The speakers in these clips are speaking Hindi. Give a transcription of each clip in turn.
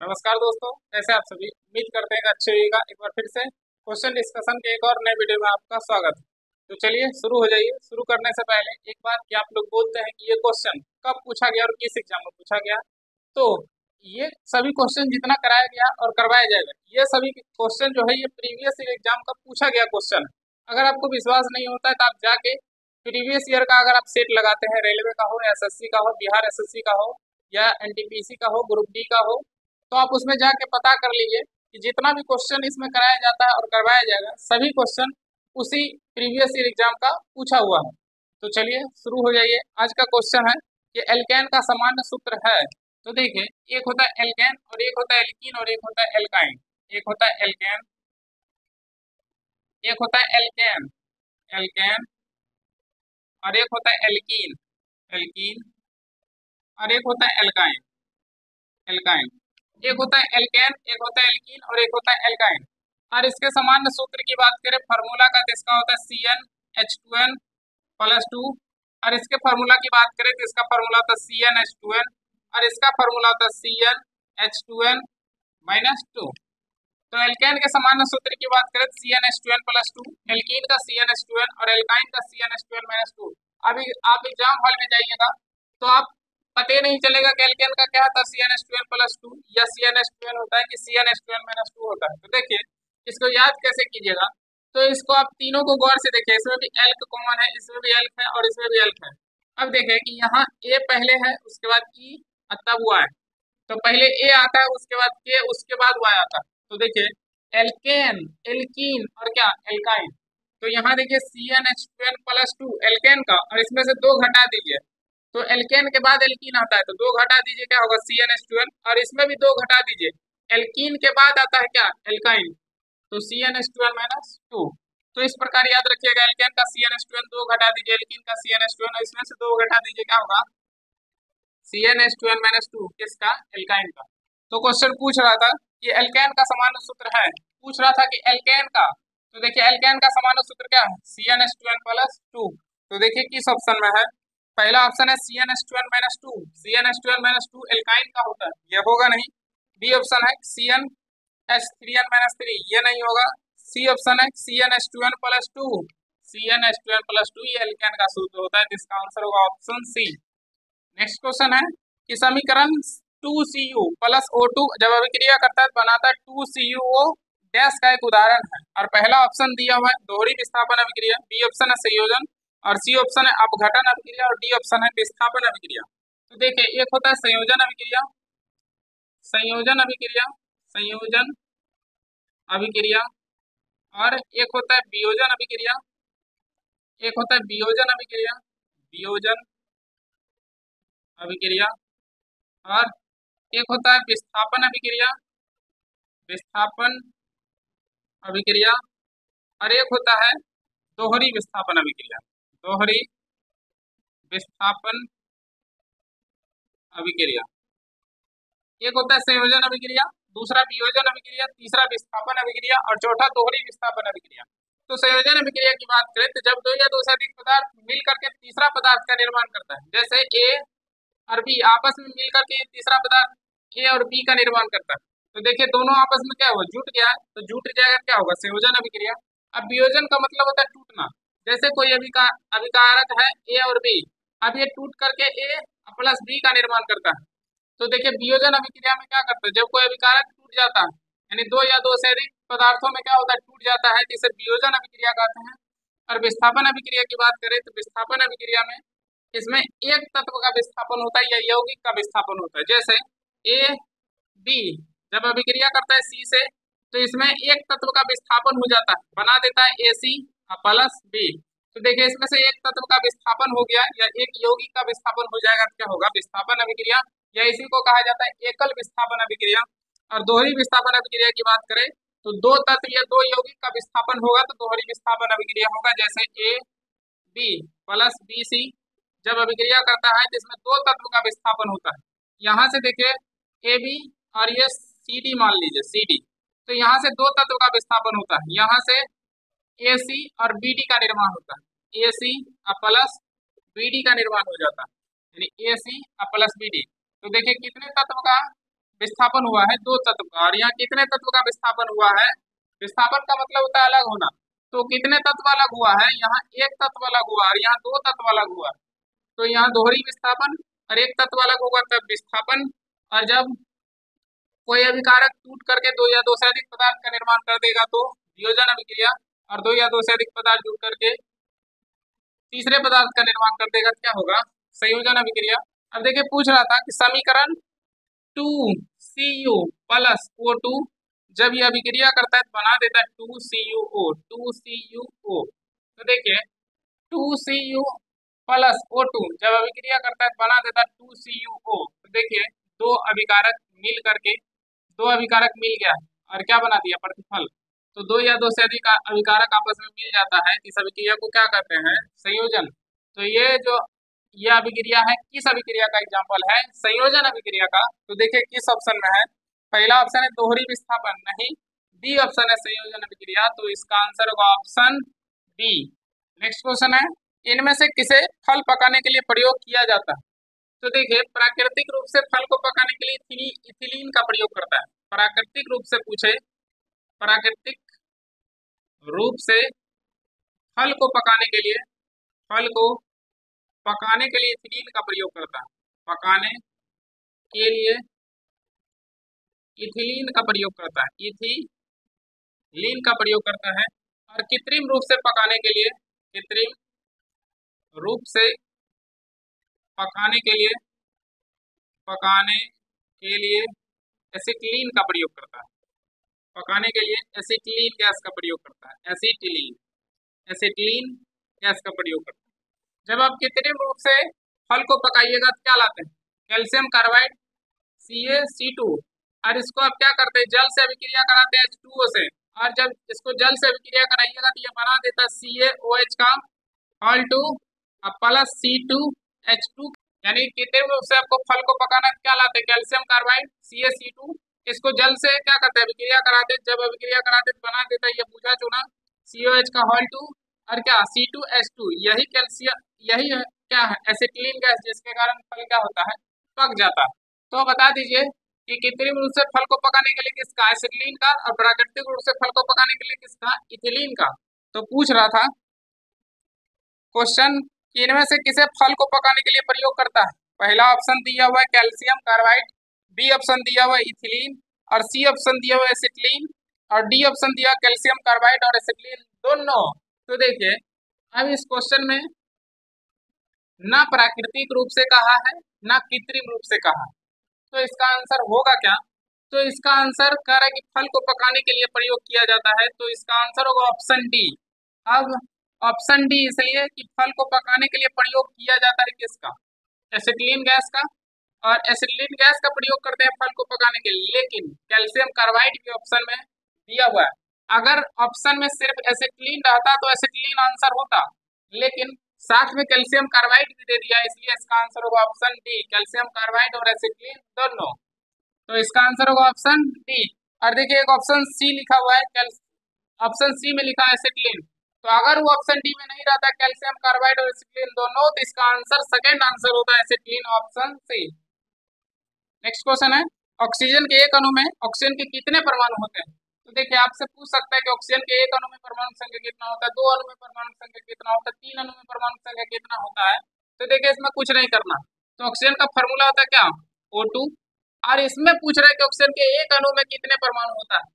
नमस्कार दोस्तों, कैसे आप सभी। उम्मीद करते हैं कि अच्छे होगा। एक बार फिर से क्वेश्चन डिस्कशन के एक और नए वीडियो में आपका स्वागत है। तो चलिए शुरू हो जाइए। शुरू करने से पहले एक बात कि आप लोग बोलते हैं कि ये क्वेश्चन कब पूछा गया और किस एग्जाम में पूछा गया। तो ये सभी क्वेश्चन जितना कराया गया और करवाया जाएगा, ये सभी क्वेश्चन जो है ये प्रीवियस ईयर एग्जाम का पूछा गया क्वेश्चन है। अगर आपको विश्वास नहीं होता है तो आप जाके प्रीवियस ईयर का अगर आप सेट लगाते हैं, रेलवे का हो, एसएससी का हो, बिहार एसएससी का हो या एनटीपीसी का हो, ग्रुप डी का हो, तो आप उसमें जाके पता कर लीजिए कि जितना भी क्वेश्चन इसमें कराया जाता है और करवाया जाएगा, सभी क्वेश्चन उसी प्रीवियस ईयर एग्जाम का पूछा हुआ है। तो चलिए शुरू हो जाइए। आज का क्वेश्चन है कि एल्केन का सामान्य सूत्र है। तो देखिए, एक होता है एल्केन और एक होता है एल्कीन और एक होता है एल्काइन। एक होता है एल्केन, एक होता है एल्केन, एल्केन, और एक होता है एल्कीन, एल्कीन, और एक होता है एल्काइन, एल्काइन। एक होता है एल्केन, एक होता है एल्कीन और एक होता है एल्काइन। और इसके सामान्य सूत्र की बात करें फार्मूला का, तो इसका होता है CnH2n प्लस 2। और इसके फार्मूला की बात करें तो इसका फार्मूला होता है CnH2n और इसका फार्मूला होता है CnH2n माइनस 2। तो एल्केन के सामान्य सूत्र की बात करें तो CnH2n प्लस 2, एल्कीन का CnH2n और एल्काइन का CnH2n माइनस 2। अभी आप एग्जाम हॉल में जाइएगा तो आप पता ही नहीं चलेगा कि एल्केन का क्या होता है CnH2n प्लस 2 या CnH2n होता है कि CnH2n माइनस 2 होता है। तो देखिए इसको याद कैसे कीजिएगा। तो इसको आप तीनों को गौर से देखिए, इसमें भी एल्क कॉमन है, इसमें भी एल्क है और इसमें भी एल्क है। अब देखिए कि यहाँ ए पहले है, उसके बाद ई और तब वाई। तो पहले ए आता है, उसके बाद के, उसके बाद वाई आता है। तो देखिए एल्केन, एल्कीन और क्या एल्काइन। तो यहाँ देखिए CnH2n प्लस 2 एल्केन का, और इसमें से 2 घटा दीजिए तो एल्केन के बाद एल्कीन आता है, तो 2 घटा दीजिए क्या होगा CnH2n, और इसमें भी 2 घटा दीजिए। एल्कीन के बाद आता है क्या एल्काइन, तो CnH2n माइनस 2। तो इस प्रकार याद रखिएगा, एल्केन का CnH2n 2 घटा दीजिए, एल्कीन का CnH2n और इसमें से 2 घटा दीजिए, क्या होगा CnH2n माइनस 2 किसका एल्काइन का। तो क्वेश्चन पूछ रहा था कि एल्केन का सामान्य सूत्र है, पूछ रहा था कि एल्केन का। तो देखिए एल्केन का सामान्य सूत्र क्या है CnH2n प्लस 2। तो देखिए किस ऑप्शन में है। पहला ऑप्शन है CnH2n minus 2, CnH2n minus 2 alkyne का होता है, ये होगा नहीं। बी ऑप्शन है CnH3n माइनस 3, ये नहीं होगा। सी ऑप्शन है CnH2n प्लस 2, CnH2n प्लस 2 ये एल्केन का सूत्र होता है, जिसका आंसर होगा ऑप्शन सी। नेक्स्ट क्वेश्चन है कि समीकरण 2Cu प्लस O2 जब अभिक्रिया करता है तो बनाता है 2CuO डैश का एक उदाहरण है। और पहला ऑप्शन दिया हुआ है दोहरी विस्थापन अभिक्रिया, बी ऑप्शन है संयोजन और सी ऑप्शन है अपघटन अभिक्रिया और डी ऑप्शन है विस्थापन अभिक्रिया। तो देखिए एक होता है संयोजन अभिक्रिया, संयोजन अभिक्रिया, संयोजन अभिक्रिया, और एक होता है वियोजन अभिक्रिया, एक होता है वियोजन अभिक्रिया, वियोजन अभिक्रिया, और एक होता है विस्थापन अभिक्रिया, विस्थापन अभिक्रिया, और एक होता है दोहरी विस्थापन अभिक्रिया, दोहरी विस्थापन अभिक्रिया। एक होता है संयोजन अभिक्रिया, दूसरा वियोजन अभिक्रिया, तीसरा विस्थापन अभिक्रिया और चौथा दोहरी विस्थापन अभिक्रिया। तो संयोजन अभिक्रिया की बात करें तो जब दो या दो से अधिक पदार्थ मिल करके तीसरा पदार्थ का निर्माण करता है, जैसे ए और बी आपस में मिल करके तीसरा पदार्थ ए और बी का निर्माण करता है, तो देखिए दोनों आपस में क्या हुआ जुट गया, तो जुट जाएगा क्या होगा संयोजन अभिक्रिया। अब वियोजन का मतलब होता है टूटना, जैसे कोई अभिकारक है ए और बी, अब ये टूट करके ए प्लस बी का निर्माण करता है। तो देखिए वियोजन अभिक्रिया में क्या करते हैं, जब कोई अभिकारक टूट जाता है यानी दो या दो से अधिक पदार्थों में क्या होता है टूट जाता है, जिसे वियोजन अभिक्रिया कहते हैं। और विस्थापन अभिक्रिया की बात करें तो विस्थापन अभिक्रिया में इसमें एक तत्व का विस्थापन होता है या यौगिक का विस्थापन होता है। जैसे ए बी जब अभिक्रिया करता है सी से, तो इसमें एक तत्व का विस्थापन हो जाता है, बना देता है AC प्लस बी। तो देखिए इसमें से एक तत्व का विस्थापन हो गया या एक यौगिक का विस्थापन हो जाएगा, तो क्या होगा विस्थापन अभिक्रिया, या इसी को कहा जाता है एकल विस्थापन अभिक्रिया। और दोहरी विस्थापन अभिक्रिया की बात करें तो दो तत्व या दो यौगिक का विस्थापन होगा तो दोहरी विस्थापन अभिक्रिया होगा। जैसे A B plus B C जब अभिक्रिया करता है जिसमें दो तत्व का विस्थापन होता है, यहाँ से देखिए ए बी और ये सी डी मान लीजिए सी डी, तो यहाँ से दो तत्व का विस्थापन होता है, यहाँ से ए सी और बी डी का निर्माण होता है, ए सी प्लस बी डी का निर्माण हो जाता है, यानी ए सी प्लस बी डी। तो देखिए कितने तत्व का विस्थापन हुआ है 2 तत्व का, और यहाँ कितने तत्व का विस्थापन हुआ है? विस्थापन का मतलब होता है अलग होना। तो कितने तत्व अलग हुआ है? यहाँ एक तत्व अलग हुआ और यहाँ 2 तत्व अलग हुआ। तो यहाँ दोहरी विस्थापन और एक तत्व अलग होगा तब विस्थापन। और जब कोई अभिकारक टूट करके 2 या 2 से अधिक पदार्थ का निर्माण कर देगा तो वियोजन अभिक्रिया, और 2 या 2 से अधिक पदार्थ जुड़ करके तीसरे पदार्थ का निर्माण कर देगा, क्या होगा? संयोजन अभिक्रिया। अब देखिए पूछ रहा था कि समीकरण 2Cu प्लस O2 जब ये अभिक्रिया करता है तो बना देता है 2CuO 2CuO। तो देखिए 2Cu प्लस O2 जब अभिक्रिया करता है तो बना देता है 2CuO। तो देखिए दो अभिकारक मिल करके, दो अभिकारक मिल गया और क्या बना दिया? प्रतिफल। तो 2 या 2 से अधिक अभिकारक आपस में मिल जाता है, इस अभिक्रिया को क्या कहते हैं? संयोजन। तो ये जो यह अभिक्रिया है किस अभिक्रिया का एग्जाम्पल है? संयोजन अभिक्रिया का। तो देखिए किस ऑप्शन में है? पहला ऑप्शन है दोहरी विस्थापन, नहीं, बी ऑप्शन है संयोजन अभिक्रिया। तो इसका आंसर होगा ऑप्शन बी। नेक्स्ट क्वेश्चन है, इनमें से किसे फल पकाने के लिए प्रयोग किया जाता है? तो देखिए प्राकृतिक रूप से फल को पकाने के लिए इथिलीन का प्रयोग करता है। प्राकृतिक रूप से पूछे, प्राकृतिक रूप से फल को पकाने के लिए, फल को पकाने के लिए इथिलीन का प्रयोग करता है। पकाने के लिए इथिलीन का प्रयोग करता है, इथिलीन का प्रयोग करता है। और कृत्रिम रूप से पकाने के लिए, कृत्रिम रूप से पकाने के लिए, पकाने के लिए एसिटिलीन का प्रयोग करता है। पकाने के लिए एसिटिलीन गैस का प्रयोग करता है, एसिटिलीन, एसिटिलीन गैस का प्रयोग करता है। जब आप कृत्रिम रूप से फल को पकाइएगा तो क्या लाते हैं? कैल्शियम कार्बाइड CaC2, और इसको आप क्या करते हैं? जल से अभिक्रिया कराते हैं H2O से, और जब इसको जल से अभिक्रिया कराइएगा तो ये बना देता है CaOH का Hal2 प्लस C2H2। यानी कृत्रिम रूप से आपको फल को पकाना क्या लाते हैं? कैल्शियम कार्बाइड CaC2, इसको जल से क्या करते हैं? अभिक्रिया कराते हैं। जब अभिक्रिया कराते तो बना देता है ये बुझा चूना COH का Hal2 और क्या C2H2। यही कैल्शियम, यही है क्या है? एसिटिलीन गैस, जिसके कारण फल क्या होता है? पक जाता है। तो बता दीजिए कि कृत्रिम रूप से फल को पकाने के लिए किसका? एसिटिलीन का, और प्राकृतिक रूप से फल को पकाने के लिए किसका? इथिलीन का। तो पूछ रहा था क्वेश्चन, इनमें से किसे फल को पकाने के लिए प्रयोग करता है? पहला ऑप्शन दिया हुआ है कैल्शियम कार्बाइड, बी ऑप्शन दिया हुआ है इथिलीन, और सी ऑप्शन दिया हुआ है एसिटिलीन, और डी ऑप्शन दिया कैल्शियम कार्बाइड और एसिटिलीन दोनों। तो देखिए अब इस क्वेश्चन में ना प्राकृतिक रूप से कहा है ना कृत्रिम रूप से कहा है, तो इसका आंसर होगा क्या? तो इसका आंसर कह रहा है कि फल को पकाने के लिए प्रयोग किया जाता है, तो इसका आंसर होगा ऑप्शन डी। अब ऑप्शन डी इसलिए कि फल को पकाने के लिए प्रयोग किया जाता है किसका? एसिटिलीन गैस का, और एसिटिलीन गैस का प्रयोग करते हैं फल को पकाने के लिए, लेकिन कैल्शियम कार्बाइड के ऑप्शन में दिया हुआ है। अगर ऑप्शन में सिर्फ एसिटिलीन रहता तो एसिटिलीन आंसर होता, लेकिन साथ में कैल्शियम कार्बाइड भी दे दिया, इसलिए इसका आंसर होगा ऑप्शन डी, कैल्शियम कार्बाइड और एसिटिलीन दोनों। तो इसका आंसर होगा ऑप्शन डी। और देखिए एक ऑप्शन सी लिखा हुआ है, ऑप्शन सी में लिखा है एसिटिलीन, तो अगर वो ऑप्शन डी में नहीं रहता कैल्शियम कार्बाइड और एसिटिलीन दोनों, तो इसका आंसर सेकंड आंसर होता है acetylene, option C. Next question है, ऑक्सीजन के एक अणु में ऑक्सीजन के कितने परमाणु होते हैं? तो देखिए आपसे पूछ सकता है कि ऑक्सीजन के एक अणु में परमाणु संख्या कितना होता है, 2 अणु में परमाणु संख्या कितना होता है, 3 अणु में परमाणु संख्या कितना होता है। तो देखिए इसमें कुछ नहीं करना, तो ऑक्सीजन का फॉर्मूला होता है क्या? O2। और इसमें पूछ रहा है कि ऑक्सीजन के एक अणु में कितने परमाणु होता है,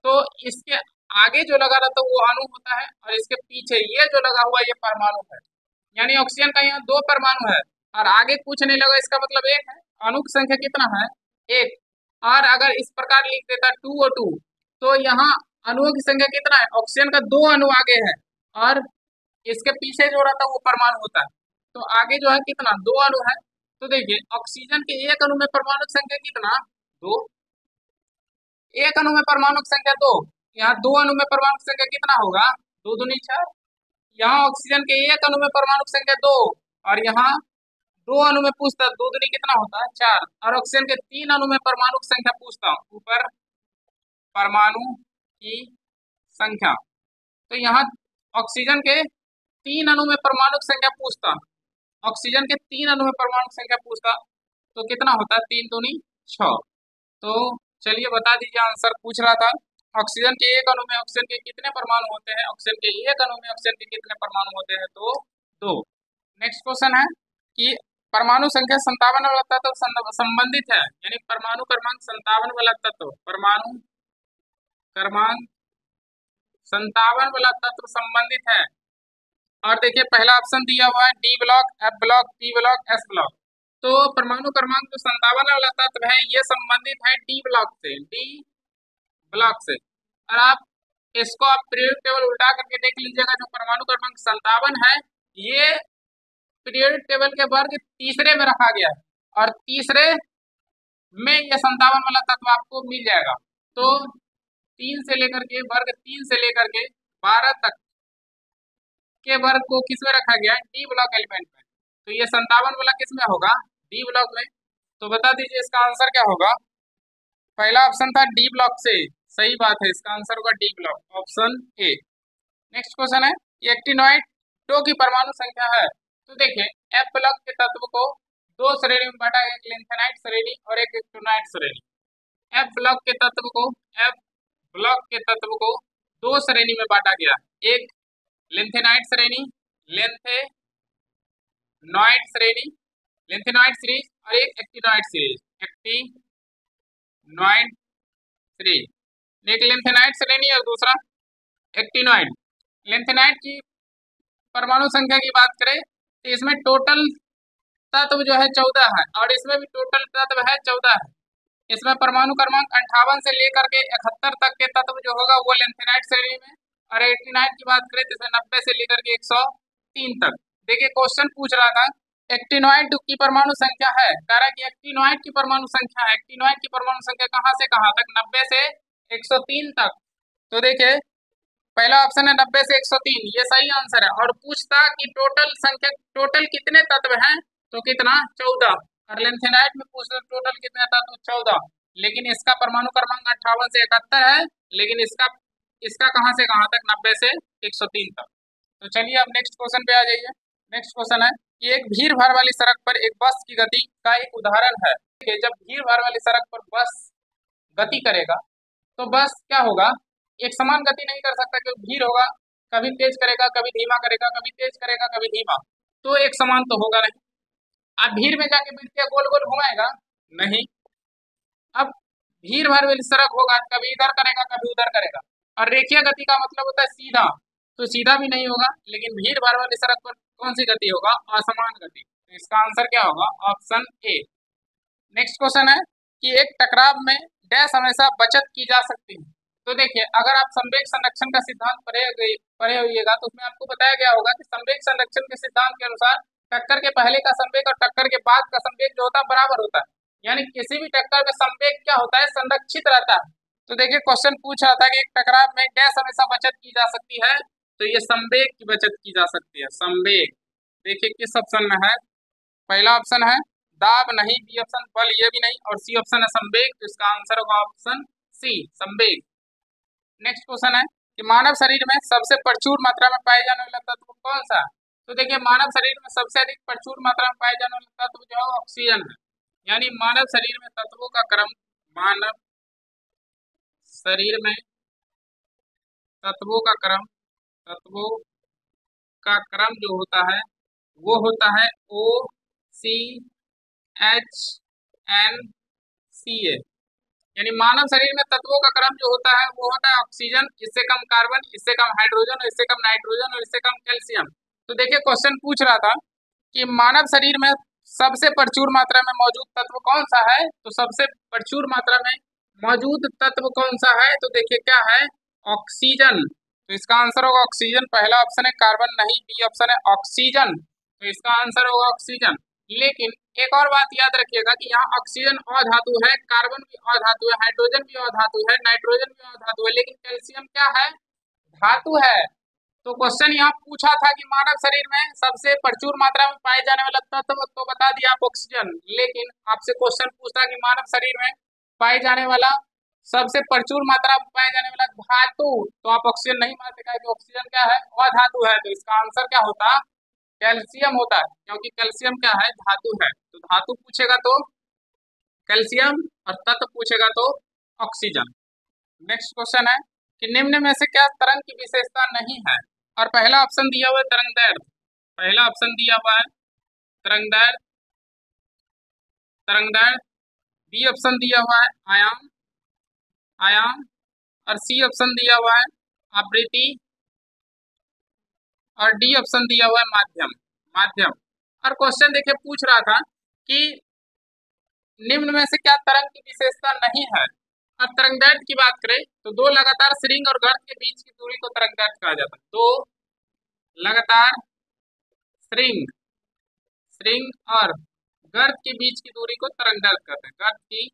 तो इसके आगे जो लगा रहता है वो अणु होता है, और इसके पीछे ये जो लगा हुआ ये परमाणु है। यानी ऑक्सीजन का यहाँ 2 परमाणु है और आगे कुछ नहीं लगा, इसका मतलब 1 है। अणु की संख्या कितना है? 1। और अगर इस प्रकार लिख देता 2O2, तो यहाँ अणुओं की संख्या कितना है? ऑक्सीजन का 2 अणु आगे है और इसके पीछे जो रहता है वो परमाणु होता है, तो आगे जो है कितना? 2 अणु है। तो देखिए ऑक्सीजन के एक अणु में परमाणु संख्या कितना? 2। एक अणु में परमाणु संख्या 2, यहाँ 2 अणु में परमाणु संख्या कितना होगा? 2 दूनी 4। यहाँ ऑक्सीजन के एक अणु में परमाणु संख्या 2 और यहाँ 2 अणु में पूछता है 2 दूनी कितना होता है? 4। और ऑक्सीजन के 3 अणु में परमाणु की संख्या पूछता हूँ, ऊपर परमाणु की संख्या। तो यहाँ ऑक्सीजन के 3 अणु में परमाणु की संख्या पूछता, ऑक्सीजन के 3 अणु में परमाणु की संख्या पूछता, तो कितना होता है? 3 दूनी 6। तो चलिए बता दीजिए, आंसर पूछ रहा था ऑक्सीजन के एक अणु में ऑक्सीजन के कितने परमाणु होते हैं, ऑक्सीजन के एक अणु में ऑक्सीजन के कितने परमाणु होते हैं, तो दो। नेक्स्ट क्वेश्चन है कि परमाणु संख्या 57 वाला तत्व संबंधित है, यानी परमाणु क्रमांक 57 वाला तत्व, परमाणु क्रमांक 57 वाला तत्व संबंधित है। और देखिए पहला ऑप्शन दिया हुआ है D block, F block, P block, S block. तो परमाणु क्रमांक जो 57 वाला तत्व है ये संबंधित है डी ब्लॉक से, डी ब्लॉक से। और आप इसको आप पीरियोडिक टेबल उल्टा करके देख लीजिएगा, जो परमाणु क्रमांक 57 है ये पीरियोडिक टेबल के वर्ग तीसरे में रखा गया है, और तीसरे में ये 57 वाला तत्व आपको मिल जाएगा। तो 3 से लेकर के वर्ग 3 से लेकर के 12 तक के वर्ग को किस में रखा गया है, डी ब्लॉक एलिमेंट में। तो ये 57 वाला किस में होगा, डी ब्लॉक में। तो बता दीजिए इसका आंसर क्या होगा। पहला ऑप्शन था डी ब्लॉक से, सही बात है, इसका आंसर होगा D block, option A. Next question है कि एक्टिनोइड 2 की परमाणु संख्या है। तो देखिए एफ ब्लॉक के तत्व को दो श्रेणी में बांटा गया, एक लिंथेनाइड श्रेणी और एक एक्टिनोइड श्रेणी। एफ ब्लॉक के तत्व को, एफ ब्लॉक के तत्व को दो श्रेणी में बांटा गया, एक लिंथेनाइड श्रेणी, लिंथेनॉइड श्रेणी, लिंथेनॉइड सीरीज, और एक एक्टिनॉइड सीरीज, एक्टिनॉइड सीरीज। एक लिंथेनाइड श्रेणी और दूसरा एक्टिनॉइड। लिंथेनाइड की परमाणु संख्या की बात करें तो इसमें टोटल तत्व जो है 14 है, और इसमें भी टोटल तत्व है 14 है। इसमें परमाणु क्रमांक 58 से लेकर के 71 तक के तत्व जो होगा वो लिंथेनाइड श्रेणी में, और एक्टिनॉइड की बात करें तो इसमें 90 से लेकर के 103 तक। देखिए क्वेश्चन पूछ रहा था एक्टिनॉइड की परमाणु संख्या है, कह रहा है कि एक्टिनॉइड की परमाणु संख्या है, एक्टिनॉइड की परमाणु संख्या कहां से कहां तक, 90 से 103 तक। तो देखिए पहला ऑप्शन है 90 से 103, ये सही आंसर है। और पूछता कि टोटल संख्या, टोटल कितने तत्व हैं, तो कितना, 14। और लिंथेनाइड में पूछता टोटल कितने तत्व, 14। लेकिन इसका परमाणु क्रमांक 58 से 71 है, लेकिन इसका इसका कहां से कहां तक, 90 से 103 तक। तो चलिए अब नेक्स्ट क्वेश्चन पे आ जाइए। नेक्स्ट क्वेश्चन है कि एक भीड़ भाड़ वाली सड़क पर एक बस की गति का एक उदाहरण है कि जब भीड़ भाड़ वाली सड़क पर बस गति करेगा तो बस क्या होगा, एक समान गति नहीं कर सकता, क्योंकि भीड़ होगा, कभी तेज करेगा, कभी धीमा करेगा, कभी तेज करेगा, कभी धीमा, तो एक समान तो होगा नहीं। अब भीड़ में जाके बैठ के गोल गोल घुमाएगा नहीं। अब भीड़ भाड़ वाली सड़क होगा, कभी इधर करेगा, कभी उधर करेगा। और रेखीय गति का मतलब होता है सीधा, तो सीधा भी नहीं होगा। लेकिन भीड़ भाड़ वाली सड़क पर कौन सी गति होगा, असमान गति। तो इसका आंसर क्या होगा, ऑप्शन ए। नेक्स्ट क्वेश्चन है कि एक टकराव में डैश हमेशा बचत की जा सकती है। तो देखिए अगर आप संवेग संरक्षण का सिद्धांत पढ़े होइएगा तो उसमें आपको बताया गया होगा कि संवेग संरक्षण के सिद्धांत के अनुसार टक्कर के पहले का संवेग और टक्कर के बाद का संवेग जो होता है बराबर होता है, यानी किसी भी टक्कर में संवेग क्या होता है, संरक्षित रहता है। तो देखिए क्वेश्चन पूछ रहा था कि एक टकराव में डैश हमेशा बचत की जा सकती है, तो ये संवेग की बचत की जा सकती है, संवेग। देखिए किस ऑप्शन में है, पहला ऑप्शन है दाब नहीं, बी ऑप्शन बल ये भी नहीं, और सी ऑप्शन है संवेग। तो इसका आंसर होगा ऑप्शन सी, संवेग। नेक्स्ट क्वेश्चन है कि मानव शरीर में सबसे प्रचुर मात्रा में पाए जाने वाला तत्व कौन सा है। तो देखिए मानव शरीर में सबसे अधिक प्रचुर मात्रा में पाए जाने वाला तत्व जो है ऑक्सीजन है, यानी मानव शरीर में तत्वों का क्रम, मानव शरीर में तत्वों का क्रम, तत्वों का क्रम जो होता है वो होता है O C H N C A, यानी मानव शरीर में तत्वों का क्रम जो होता है वो होता है ऑक्सीजन, इससे कम कार्बन, इससे कम हाइड्रोजन, और इससे कम नाइट्रोजन, और इससे कम कैल्शियम। तो देखिए क्वेश्चन पूछ रहा था कि मानव शरीर में सबसे प्रचुर मात्रा में मौजूद तत्व कौन सा है, तो सबसे प्रचुर मात्रा में मौजूद तत्व कौन सा है, तो देखिए क्या है, ऑक्सीजन। तो इसका आंसर होगा ऑक्सीजन। पहला ऑप्शन है कार्बन नहीं, बी ऑप्शन है ऑक्सीजन। तो इसका आंसर होगा ऑक्सीजन। लेकिन एक और बात याद रखिएगा कि यहाँ ऑक्सीजन अधातु है, कार्बन भी अधातु है, हाइड्रोजन भी अधातु है, नाइट्रोजन भी अधातु है, लेकिन कैल्शियम क्या है, धातु है। तो क्वेश्चन यहाँ पूछा था कि मानव शरीर में सबसे प्रचुर मात्रा में पाए जाने वाला तत्व, तो बता दिया आप ऑक्सीजन। लेकिन आपसे क्वेश्चन पूछता कि मानव शरीर में पाए जाने वाला सबसे प्रचुर मात्रा में पाए जाने वाला धातु, तो आप ऑक्सीजन नहीं मान सका कि ऑक्सीजन क्या है, अधातु है। तो इसका आंसर क्या होता, कैल्शियम होता है, क्योंकि कैल्शियम क्या है, धातु है। तो धातु पूछेगा तो कैल्शियम, और तत्व पूछेगा तो ऑक्सीजन। नेक्स्ट क्वेश्चन है कि निम्न में से क्या तरंग की विशेषता नहीं है, और पहला ऑप्शन दिया हुआ है तरंगदैर्घ्य, पहला ऑप्शन दिया हुआ है तरंगदैर्घ्य, तरंगदैर्घ्य, बी ऑप्शन दिया हुआ है आयाम, आयाम, और सी ऑप्शन दिया हुआ है आवृत्ति, और डी ऑप्शन दिया हुआ है माध्यम, माध्यम। और क्वेश्चन देखिए पूछ रहा था कि निम्न में से क्या तरंग की विशेषता नहीं है। अब तरंगदैर्घ्य की बात करें तो दो लगातार श्रृंग और गर्त के बीच की दूरी को तरंगदैर्घ्य कहा जाता है। दो लगातार श्रृंग, श्रृंग और गर्त के बीच की दूरी को तरंगदैर्घ्य कहते हैं। गर्त की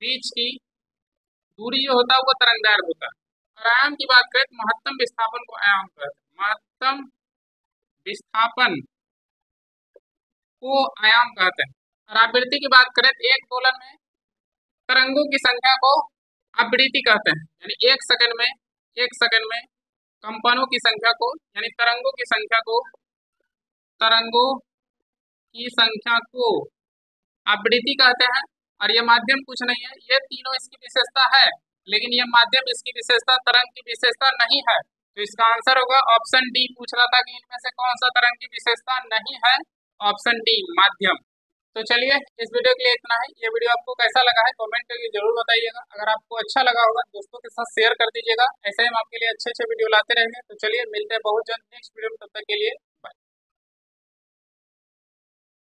बीच की दूरी जो होता है वो तरंगदैर्घ्य होता है। और आयाम की बात करें तो महत्तम विस्थापन को आयाम कहते हैं, महत्तम विस्थापन को आयाम कहते हैं। और आवृत्ति की बात करें तो एक दोलन में तरंगों की संख्या को आवृत्ति कहते हैं, यानी एक सेकंड में कंपनों की संख्या को, यानी तरंगों की संख्या को, तरंगों की संख्या को आवृत्ति कहते हैं। और ये माध्यम कुछ नहीं है, ये तीनों इसकी विशेषता है, लेकिन ये माध्यम इसकी विशेषता, तरंग की विशेषता नहीं है। तो इसका आंसर होगा ऑप्शन डी। पूछ रहा था कि इनमें से कौन सा तरंग की विशेषता नहीं है, ऑप्शन डी माध्यम। तो चलिए इस वीडियो के लिए इतना है। ये वीडियो आपको कैसा लगा है कमेंट करके जरूर बताइएगा। अगर आपको अच्छा लगा होगा दोस्तों के साथ शेयर कर दीजिएगा। ऐसे ही हम आपके लिए अच्छे अच्छे वीडियो लाते रहेंगे। तो चलिए मिलते हैं बहुत जल्द नेक्स्ट वीडियो में, तब तक के लिए